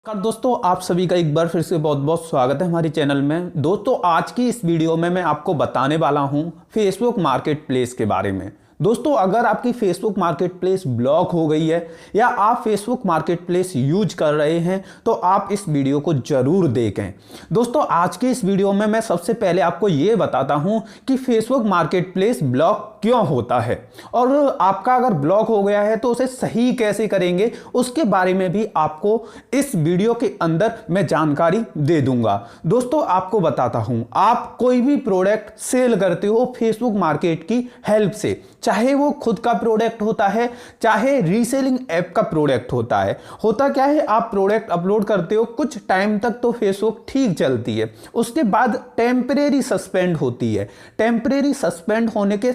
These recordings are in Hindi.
नमस्कार दोस्तों, आप सभी का एक बार फिर से बहुत बहुत स्वागत है हमारे चैनल में। दोस्तों, आज की इस वीडियो में मैं आपको बताने वाला हूं फेसबुक मार्केट प्लेस के बारे में। दोस्तों, अगर आपकी फेसबुक मार्केट प्लेस ब्लॉक हो गई है या आप फेसबुक मार्केट प्लेस यूज कर रहे हैं तो आप इस वीडियो को जरूर देखें। दोस्तों, आज की इस वीडियो में मैं सबसे पहले आपको ये बताता हूं कि फेसबुक मार्केट प्लेस ब्लॉक क्यों होता है और आपका अगर ब्लॉक हो गया है तो उसे सही कैसे करेंगे, उसके बारे में भी आपको इस वीडियो के अंदर मैं जानकारी दे दूंगा। दोस्तों, आपको बताता हूं, आप कोई भी प्रोडक्ट सेल करते हो फेसबुक मार्केट की हेल्प से, चाहे वो खुद का प्रोडक्ट होता है चाहे रीसेलिंग ऐप का प्रोडक्ट होता है। होता क्या है, आप प्रोडक्ट अपलोड करते हो, कुछ टाइम तक तो फेसबुक ठीक चलती है, उसके बाद टेम्परेरी सस्पेंड होती है। टेम्परेरी सस्पेंड होने के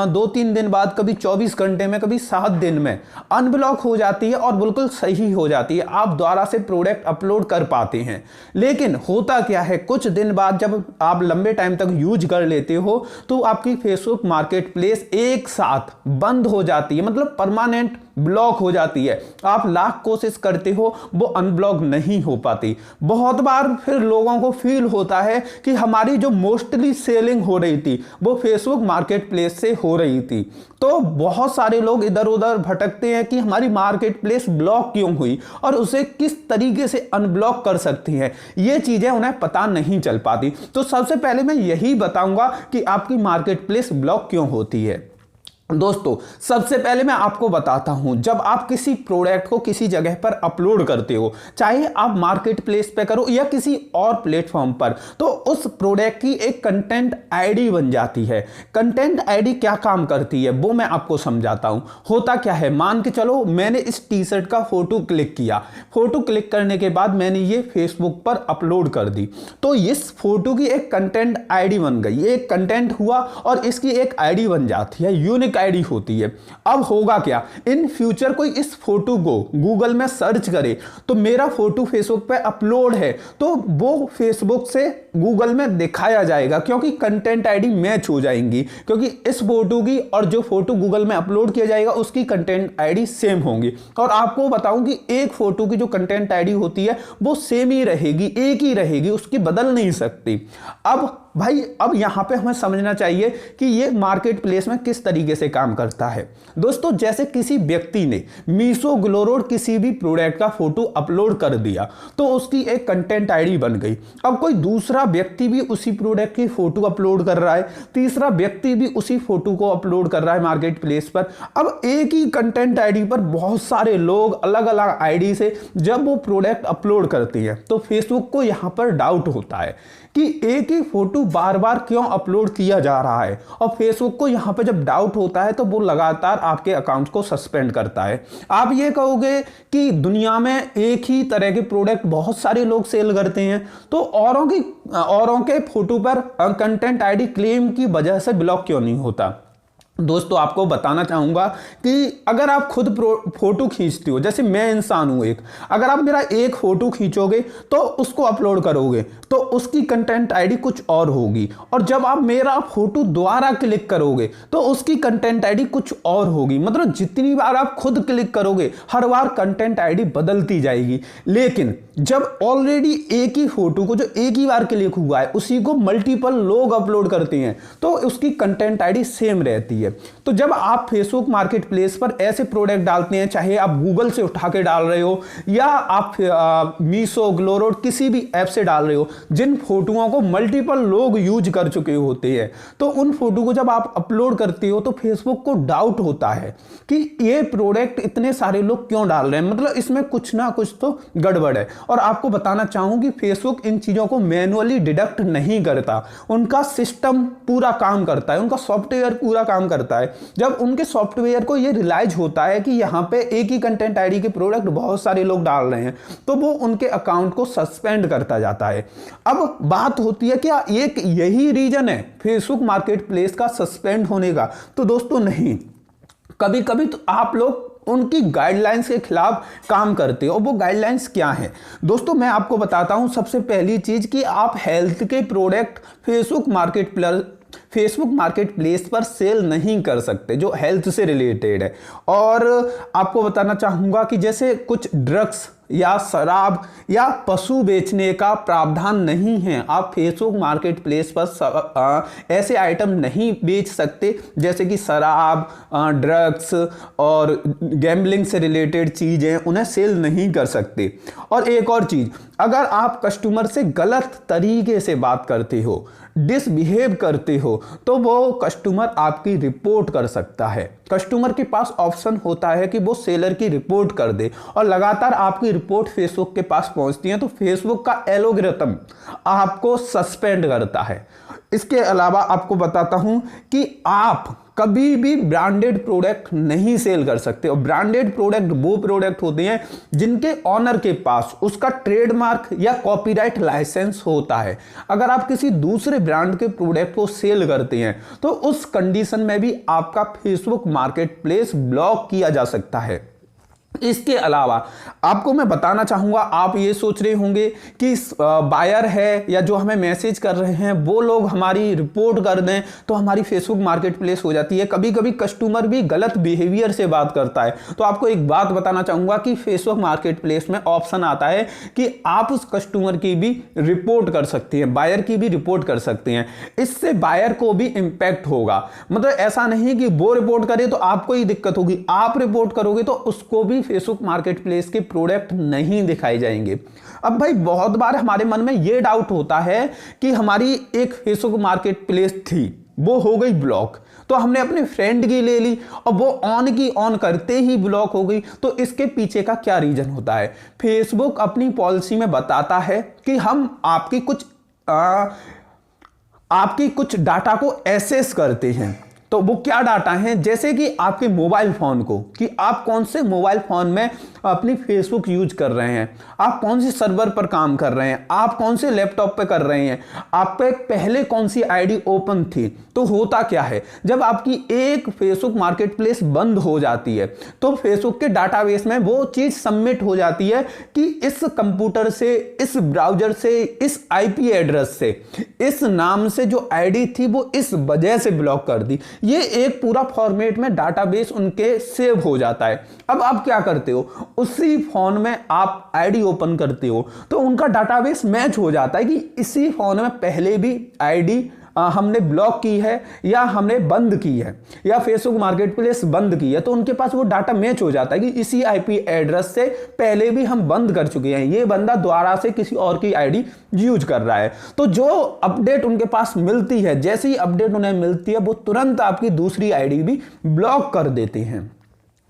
2-3 दिन बाद, कभी 24 घंटे में, कभी 7 दिन में अनब्लॉक हो जाती है और बिल्कुल सही हो जाती है। आप दोबारा से प्रोडक्ट अपलोड कर पाते हैं। लेकिन होता क्या है, कुछ दिन बाद जब आप लंबे टाइम तक यूज कर लेते हो तो आपकी फेसबुक मार्केट प्लेस एक साथ बंद हो जाती है, मतलब परमानेंट ब्लॉक हो जाती है। आप लाख कोशिश करते हो वो अनब्लॉक नहीं हो पाती। बहुत बार फिर लोगों को फील होता है कि हमारी जो मोस्टली सेलिंग हो रही थी वो फेसबुक मार्केट प्लेस से हो रही थी। तो बहुत सारे लोग इधर उधर भटकते हैं कि हमारी मार्केट प्लेस ब्लॉक क्यों हुई और उसे किस तरीके से अनब्लॉक कर सकती हैं। ये चीजें उन्हें पता नहीं चल पाती। तो सबसे पहले मैं यही बताऊंगा कि आपकी मार्केट प्लेस ब्लॉक क्यों होती है। दोस्तों, सबसे पहले मैं आपको बताता हूं, जब आप किसी प्रोडक्ट को किसी जगह पर अपलोड करते हो, चाहे आप मार्केट प्लेस पे करो या किसी और प्लेटफॉर्म पर, तो उस प्रोडक्ट की एक कंटेंट आईडी बन जाती है। कंटेंट आईडी क्या काम करती है वो मैं आपको समझाता हूं। होता क्या है, मान के चलो मैंने इस टी शर्ट का फोटो क्लिक किया, फोटो क्लिक करने के बाद मैंने ये फेसबुक पर अपलोड कर दी, तो इस फोटो की एक कंटेंट आईडी बन गई, एक कंटेंट हुआ और इसकी एक आईडी बन जाती है, यूनिक आईडी होती है। अब होगा क्या, इन फ्यूचर कोई इस फोटो को गूगल में सर्च करे तो मेरा फोटो फेसबुक पे अपलोड है तो वो फेसबुक से गूगल में दिखाया जाएगा, क्योंकि कंटेंट आईडी मैच हो जाएंगी, क्योंकि इस फोटो की और जो फोटो गूगल में अपलोड किया जाएगा उसकी कंटेंट आईडी सेम होंगी। और आपको बताऊं कि एक फोटो की जो कंटेंट आईडी होती है वो सेम ही रहेगी, एक ही रहेगी, उसकी बदल नहीं सकती। अब भाई, अब यहां पे हमें समझना चाहिए कि ये मार्केट प्लेस में किस तरीके से काम करता है। दोस्तों, जैसे किसी व्यक्ति ने मीशो ग्लोरोड किसी भी प्रोडक्ट का फोटो अपलोड कर दिया तो उसकी एक कंटेंट आईडी बन गई। अब कोई दूसरा व्यक्ति भी उसी प्रोडक्ट की फोटो अपलोड कर रहा है, तीसरा व्यक्ति भी उसी फोटो को अपलोड कर रहा है मार्केट प्लेस पर। अब एक ही कंटेंट आईडी पर बहुत सारे लोग अलग अलग आईडी से जब वो प्रोडक्ट अपलोड करती है तो फेसबुक को यहां पर डाउट होता है कि एक ही फोटो बार बार क्यों अपलोड किया जा रहा है। और फेसबुक को यहां पे जब डाउट होता है तो वो लगातार आपके अकाउंट को सस्पेंड करता है। आप ये कहोगे कि दुनिया में एक ही तरह के प्रोडक्ट बहुत सारे लोग सेल करते हैं तो औरों के फोटो पर कंटेंट आईडी क्लेम की वजह से ब्लॉक क्यों नहीं होता। दोस्तों, आपको बताना चाहूंगा कि अगर आप खुद फोटो खींचते हो, जैसे मैं इंसान हूं एक, अगर आप मेरा एक फोटो खींचोगे तो उसको अपलोड करोगे तो उसकी कंटेंट आईडी कुछ और होगी, और जब आप मेरा फोटो दोबारा क्लिक करोगे तो उसकी कंटेंट आईडी कुछ और होगी। मतलब जितनी बार आप खुद क्लिक करोगे हर बार कंटेंट आईडी बदलती जाएगी। लेकिन जब ऑलरेडी एक ही फोटो को जो एक ही बार क्लिक हुआ है उसी को मल्टीपल लोग अपलोड करते हैं तो उसकी कंटेंट आईडी सेम रहती है। तो जब आप फेसबुक मार्केट प्लेस पर ऐसे प्रोडक्ट डालते हैं, चाहे आप गूगल से उठा के डाल रहे हो या आप मीशो ग्लोरोड किसी भी ऐप से डाल रहे हो, जिन फोटोओं को मल्टीपल लोग यूज कर चुके होते हैं, तो उन फोटो को जब आप अपलोड करते हो तो फेसबुक को डाउट होता है कि ये प्रोडक्ट इतने सारे लोग क्यों डाल रहे हैं, मतलब इसमें कुछ ना कुछ तो गड़बड़ है। और आपको बताना चाहूं कि फेसबुक इन चीजों को मैनुअली डिडक्ट नहीं करता, उनका सिस्टम पूरा काम करता है, उनका सॉफ्टवेयर पूरा काम करता है। जब उनके सॉफ्टवेयर को ये रियलाइज होता है कि यहां पे एक ही कंटेंट आईडी के प्रोडक्ट बहुत सारे लोग डाल रहे हैं तो वो उनके अकाउंट को सस्पेंड करता जाता है। अब बात होती है क्या एक यही रीजन है फेसबुक मार्केट प्लेस का सस्पेंड होने का? तो दोस्तों नहीं, कभी कभी तो आप लोग उनकी गाइडलाइंस के खिलाफ काम करते हो। वो गाइडलाइंस क्या है दोस्तों, मैं आपको बताता हूं। सबसे पहली चीज कि आप हेल्थ के प्रोडक्ट फेसबुक मार्केट प्लेस पर सेल नहीं कर सकते जो हेल्थ से रिलेटेड है। और आपको बताना चाहूंगा कि जैसे कुछ ड्रग्स या शराब या पशु बेचने का प्रावधान नहीं है। आप फेसबुक मार्केट प्लेस पर ऐसे आइटम नहीं बेच सकते जैसे कि शराब, ड्रग्स और गैम्बलिंग से रिलेटेड चीज़ें, उन्हें सेल नहीं कर सकते। और एक और चीज़, अगर आप कस्टमर से गलत तरीके से बात करते हो, डिसबिहेव करते हो, तो वो कस्टमर आपकी रिपोर्ट कर सकता है। कस्टमर के पास ऑप्शन होता है कि वो सेलर की रिपोर्ट कर दे, और लगातार आपकी रिपोर्ट फेसबुक के पास पहुंचती है तो फेसबुक का एल्गोरिथम आपको सस्पेंड करता है। इसके अलावा आपको बताता हूं कि आप कभी भी ब्रांडेड प्रोडक्ट नहीं सेल कर सकते। और ब्रांडेड प्रोडक्ट वो प्रोडक्ट होते हैं जिनके ऑनर के पास उसका ट्रेडमार्क या कॉपीराइट लाइसेंस होता है। अगर आप किसी दूसरे ब्रांड के प्रोडक्ट को सेल करते हैं तो उस कंडीशन में भी आपका फेसबुक मार्केट प्लेस ब्लॉक किया जा सकता है। इसके अलावा आपको मैं बताना चाहूंगा, आप ये सोच रहे होंगे कि बायर है या जो हमें मैसेज कर रहे हैं वो लोग हमारी रिपोर्ट कर दें तो हमारी फेसबुक मार्केट प्लेस हो जाती है। कभी कभी कस्टमर भी गलत बिहेवियर से बात करता है। तो आपको एक बात बताना चाहूंगा कि फेसबुक मार्केट प्लेस में ऑप्शन आता है कि आप उस कस्टमर की भी रिपोर्ट कर सकते हैं, बायर की भी रिपोर्ट कर सकते हैं। इससे बायर को भी इंपैक्ट होगा। मतलब ऐसा नहीं कि वो रिपोर्ट करे तो आपको ही दिक्कत होगी, आप रिपोर्ट करोगे तो उसको भी फेसबुक मार्केट प्लेस के प्रोडक्ट नहीं दिखाए जाएंगे। अब भाई बहुत बार हमारे मन में यह डाउट होता है कि हमारी एक फेसबुक मार्केट प्लेस थी, वो हो गई ब्लॉक, तो हमने अपने फ्रेंड की ले ली और वो ऑन की ऑन करते ही ब्लॉक हो गई। तो इसके पीछे का क्या रीजन होता है? फेसबुक अपनी पॉलिसी में बताता है कि हम आपकी कुछ डाटा को एसेस करते हैं। तो वो क्या डाटा है, जैसे कि आपके मोबाइल फोन को, कि आप कौन से मोबाइल फोन में अपनी फेसबुक यूज कर रहे हैं, आप कौन सी सर्वर पर काम कर रहे हैं, आप कौन से लैपटॉप पे कर रहे हैं, आप पे पहले कौन सी आईडी ओपन थी। तो होता क्या है, जब आपकी एक फेसबुक मार्केट प्लेस बंद हो जाती है तो फेसबुक के डाटाबेस में वो चीज सबमिट हो जाती है कि इस कंप्यूटर से, इस ब्राउजर से, इस आईपी एड्रेस से, इस नाम से जो आईडी थी वो इस वजह से ब्लॉक कर दी। ये एक पूरा फॉर्मेट में डाटाबेस उनके सेव हो जाता है। अब आप क्या करते हो, उसी फोन में आप आईडी ओपन करते हो तो उनका डाटाबेस मैच हो जाता है कि इसी फोन में पहले भी आईडी हमने ब्लॉक की है या हमने बंद की है या फेसबुक मार्केट प्लेस बंद की है। तो उनके पास वो डाटा मैच हो जाता है कि इसी आईपी एड्रेस से पहले भी हम बंद कर चुके हैं, ये बंदा दोबारा से किसी और की आईडी यूज कर रहा है। तो जो अपडेट उनके पास मिलती है, जैसे ही अपडेट उन्हें मिलती है वो तुरंत आपकी दूसरी आईडी भी ब्लॉक कर देते हैं।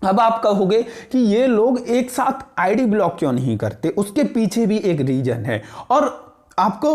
अब आप कहोगे कि ये लोग एक साथ आईडी ब्लॉक क्यों नहीं करते, उसके पीछे भी एक रीजन है और आपको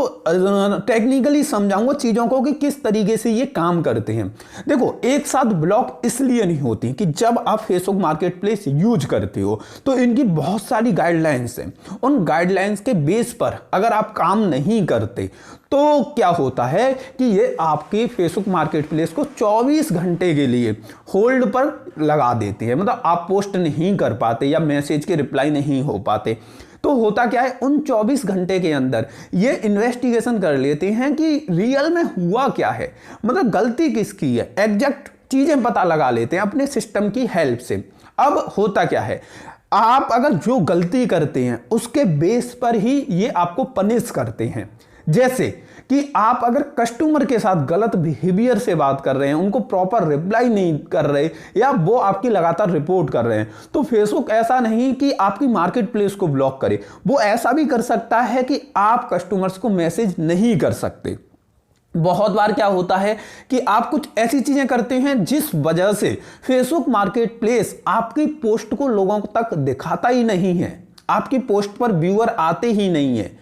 टेक्निकली समझाऊंगा चीज़ों को कि किस तरीके से ये काम करते हैं। देखो, एक साथ ब्लॉक इसलिए नहीं होती कि जब आप फेसबुक मार्केट प्लेस यूज करते हो तो इनकी बहुत सारी गाइडलाइंस हैं। उन गाइडलाइंस के बेस पर अगर आप काम नहीं करते तो क्या होता है कि ये आपके फेसबुक मार्केट प्लेस को 24 घंटे के लिए होल्ड पर लगा देती है। मतलब आप पोस्ट नहीं कर पाते या मैसेज के रिप्लाई नहीं हो पाते। तो होता क्या है, उन 24 घंटे के अंदर ये इन्वेस्टिगेशन कर लेते हैं कि रियल में हुआ क्या है, मतलब गलती किसकी है, एग्जैक्ट चीजें पता लगा लेते हैं अपने सिस्टम की हेल्प से। अब होता क्या है, आप अगर जो गलती करते हैं उसके बेस पर ही ये आपको पनिश करते हैं। जैसे कि आप अगर कस्टमर के साथ गलत बिहेवियर से बात कर रहे हैं, उनको प्रॉपर रिप्लाई नहीं कर रहे या वो आपकी लगातार रिपोर्ट कर रहे हैं, तो फेसबुक ऐसा नहीं कि आपकी मार्केट प्लेस को ब्लॉक करे, वो ऐसा भी कर सकता है कि आप कस्टमर्स को मैसेज नहीं कर सकते। बहुत बार क्या होता है कि आप कुछ ऐसी चीजें करते हैं जिस वजह से फेसबुक मार्केट प्लेस आपकी पोस्ट को लोगों तक दिखाता ही नहीं है, आपकी पोस्ट पर व्यूअर आते ही नहीं है।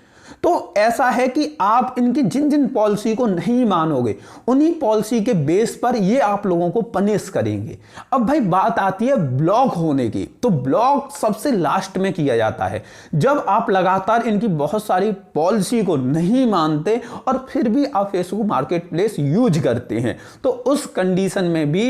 तो ऐसा है कि आप इनकी जिन जिन पॉलिसी को नहीं मानोगे उन्हीं पॉलिसी के बेस पर ये आप लोगों को पनिश करेंगे। अब भाई बात आती है ब्लॉक होने की, तो ब्लॉक सबसे लास्ट में किया जाता है जब आप लगातार इनकी बहुत सारी पॉलिसी को नहीं मानते और फिर भी आप फेसबुक मार्केट प्लेस यूज करते हैं। तो उस कंडीशन में भी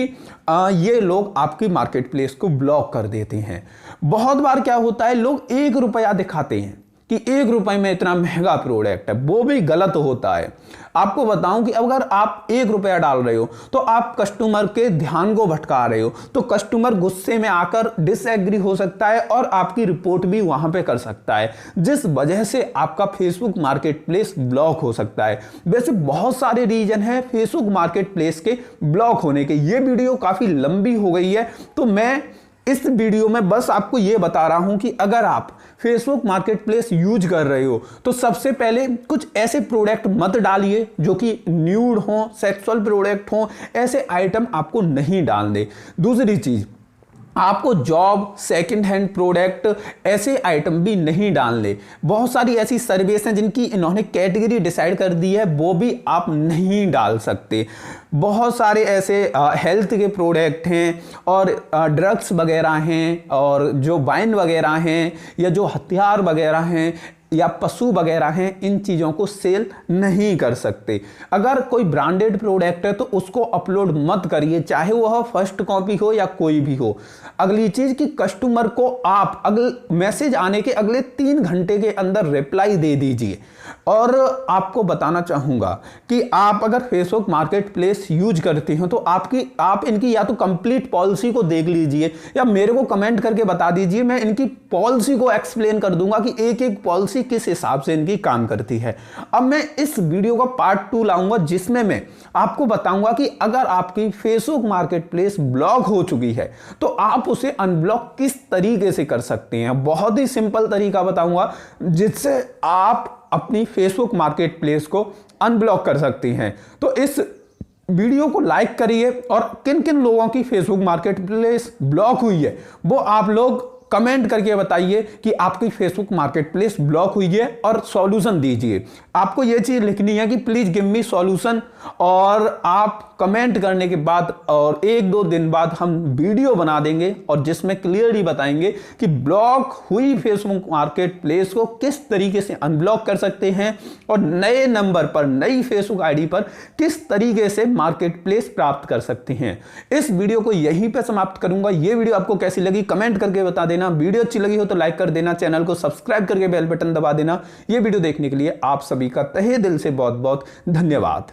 ये लोग आपकी मार्केट प्लेस को ब्लॉक कर देते हैं। बहुत बार क्या होता है, लोग ₹1 दिखाते हैं कि 1 रुपए में इतना महंगा प्रोडक्ट है, वो भी गलत होता है। आपको बताऊं कि अगर आप 1 रुपया डाल रहे हो तो आप कस्टमर के ध्यान को भटका रहे हो, तो कस्टमर गुस्से में आकर डिसएग्री हो सकता है और आपकी रिपोर्ट भी वहां पे कर सकता है, जिस वजह से आपका फेसबुक मार्केट प्लेस ब्लॉक हो सकता है। वैसे बहुत सारे रीजन है फेसबुक मार्केट प्लेस के ब्लॉक होने के। ये वीडियो काफी लंबी हो गई है, तो मैं इस वीडियो में बस आपको यह बता रहा हूं कि अगर आप फेसबुक मार्केट प्लेस यूज कर रहे हो तो सबसे पहले कुछ ऐसे प्रोडक्ट मत डालिए जो कि न्यूड हो, सेक्सुअल प्रोडक्ट हो, ऐसे आइटम आपको नहीं डालने। दूसरी चीज, आपको जॉब, सेकंड हैंड प्रोडक्ट, ऐसे आइटम भी नहीं डालने। बहुत सारी ऐसी सर्विस हैं जिनकी इन्होंने कैटेगरी डिसाइड कर दी है, वो भी आप नहीं डाल सकते। बहुत सारे ऐसे हेल्थ के प्रोडक्ट हैं और ड्रग्स वगैरह हैं और जो वाइन वगैरह हैं या जो हथियार वगैरह हैं या पशु वगैरह हैं, इन चीज़ों को सेल नहीं कर सकते। अगर कोई ब्रांडेड प्रोडक्ट है तो उसको अपलोड मत करिए, चाहे वह फर्स्ट कॉपी हो या कोई भी हो। अगली चीज़ कि कस्टमर को आप अगले मैसेज आने के अगले 3 घंटे के अंदर रिप्लाई दे दीजिए। और आपको बताना चाहूँगा कि आप अगर फेसबुक मार्केट प्लेस यूज करते हो तो आप इनकी या तो कंप्लीट पॉलिसी को देख लीजिए या मेरे को कमेंट करके बता दीजिए, मैं इनकी पॉलिसी को एक्सप्लेन कर दूंगा कि एक एक पॉलिसी किस हिसाब से इनकी काम करती है। अब मैं इस वीडियो का पार्ट 2 लाऊंगा जिसमें मैं आपको बताऊंगा कि अगर आपकी फेसबुक मार्केट प्लेस ब्लॉक हो चुकी है तो आप उसे अनब्लॉक किस तरीके से कर सकते हैं। बहुत ही सिंपल तरीका बताऊंगा जिससे आप अपनी फेसबुक मार्केट प्लेस को अनब्लॉक कर सकते हैं। तो इस वीडियो को लाइक करिए और किन किन लोगों की फेसबुक मार्केट प्लेस ब्लॉक हुई है वो आप लोग कमेंट करके बताइए कि आपकी फेसबुक मार्केट प्लेस ब्लॉक हुई है और सॉल्यूशन दीजिए। आपको यह चीज लिखनी है कि प्लीज गिव मी सॉल्यूशन, और आप कमेंट करने के बाद और 1-2 दिन बाद हम वीडियो बना देंगे और जिसमें क्लियरली बताएंगे कि ब्लॉक हुई फेसबुक मार्केट प्लेस को किस तरीके से अनब्लॉक कर सकते हैं और नए नंबर पर, नई फेसबुक आईडी पर किस तरीके से मार्केट प्लेस प्राप्त कर सकते हैं। इस वीडियो को यहीं पर समाप्त करूंगा। यह वीडियो आपको कैसी लगी कमेंट करके बता देना। वीडियो अच्छी लगी हो तो लाइक कर देना, चैनल को सब्सक्राइब करके बेल बटन दबा देना। यह वीडियो देखने के लिए आप सभी का तहे दिल से बहुत बहुत धन्यवाद।